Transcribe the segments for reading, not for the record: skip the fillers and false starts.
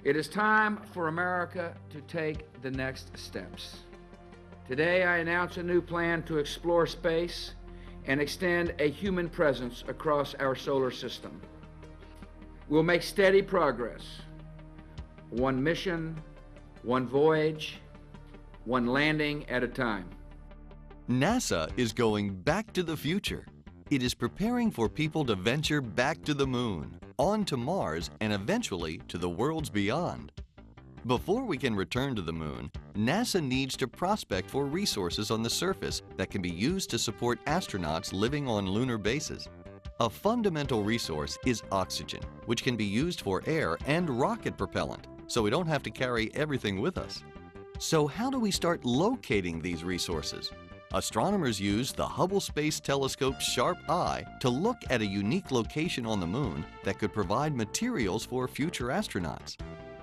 It is time for America to take the next steps. Today, I announce a new plan to explore space and extend a human presence across our solar system. We'll make steady progress. One mission, one voyage, one landing at a time. NASA is going back to the future. It is preparing for people to venture back to the moon, on to Mars, and eventually to the worlds beyond. Before we can return to the moon, NASA needs to prospect for resources on the surface that can be used to support astronauts living on lunar bases. A fundamental resource is oxygen, which can be used for air and rocket propellant, so we don't have to carry everything with us. So how do we start locating these resources? Astronomers use the Hubble Space Telescope's sharp eye to look at a unique location on the moon that could provide materials for future astronauts.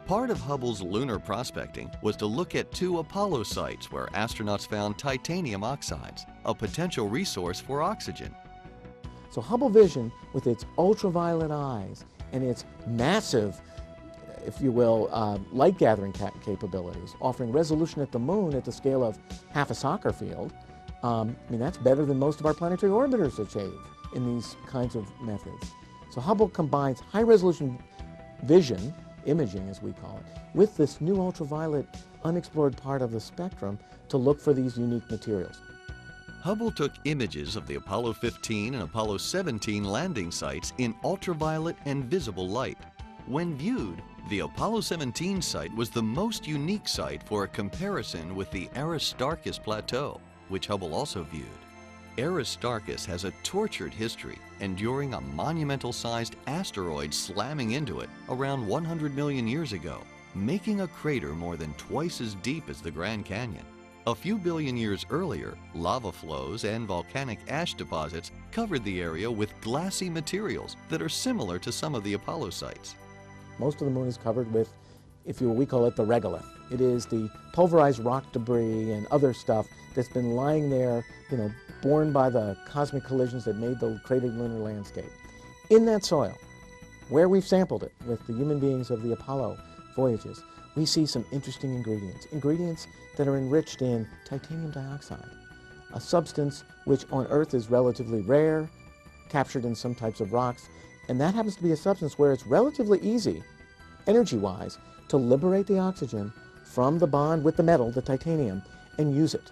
Part of Hubble's lunar prospecting was to look at 2 Apollo sites where astronauts found titanium oxides, a potential resource for oxygen. So Hubble vision, with its ultraviolet eyes and its massive, if you will, light gathering capabilities, offering resolution at the moon at the scale of half a soccer field, that's better than most of our planetary orbiters achieve in these kinds of methods. So Hubble combines high-resolution vision, imaging as we call it, with this new ultraviolet unexplored part of the spectrum to look for these unique materials. Hubble took images of the Apollo 15 and Apollo 17 landing sites in ultraviolet and visible light. When viewed, the Apollo 17 site was the most unique site for a comparison with the Aristarchus Plateau, which Hubble also viewed. Aristarchus has a tortured history, enduring a monumental-sized asteroid slamming into it around 100 million years ago, making a crater more than twice as deep as the Grand Canyon. A few billion years earlier, lava flows and volcanic ash deposits covered the area with glassy materials that are similar to some of the Apollo sites. Most of the moon is covered with, if you will, we call it the regolith. It is the pulverized rock debris and other stuff that's been lying there, born by the cosmic collisions that made the cratered lunar landscape. In that soil, where we've sampled it with the human beings of the Apollo voyages, we see some interesting ingredients that are enriched in titanium dioxide, a substance which on Earth is relatively rare, captured in some types of rocks, and that happens to be a substance where it's relatively easy, energy-wise, to liberate the oxygen from the bond with the metal, the titanium, and use it.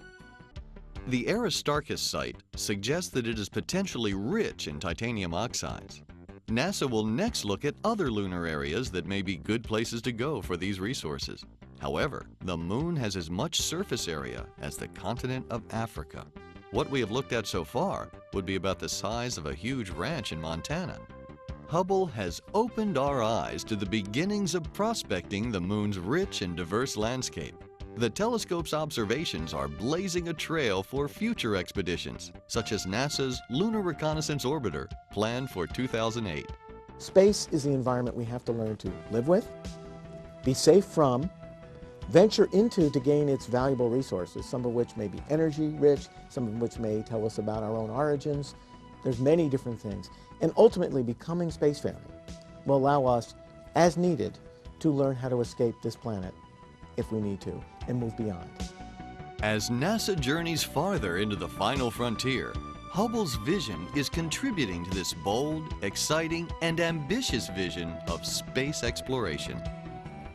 The Aristarchus site suggests that it is potentially rich in titanium oxides. NASA will next look at other lunar areas that may be good places to go for these resources. However, the moon has as much surface area as the continent of Africa. What we have looked at so far would be about the size of a huge ranch in Montana. Hubble has opened our eyes to the beginnings of prospecting the moon's rich and diverse landscape. The telescope's observations are blazing a trail for future expeditions, such as NASA's Lunar Reconnaissance Orbiter, planned for 2008. Space is the environment we have to learn to live with, be safe from, venture into to gain its valuable resources, some of which may be energy-rich, some of which may tell us about our own origins. There's many different things. And ultimately, becoming spacefaring will allow us, as needed, to learn how to escape this planet, if we need to, and move beyond. As NASA journeys farther into the final frontier, Hubble's vision is contributing to this bold, exciting, and ambitious vision of space exploration.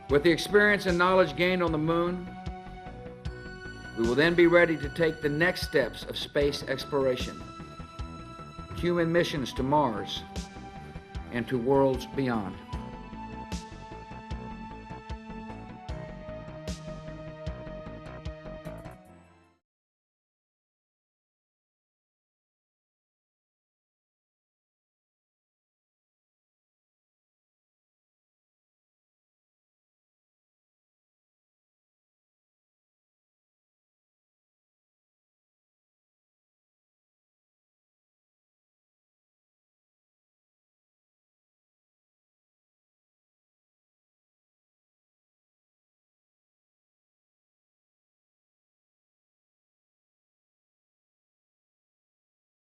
With the experience and knowledge gained on the moon, we will then be ready to take the next steps of space exploration, human missions to Mars and to worlds beyond.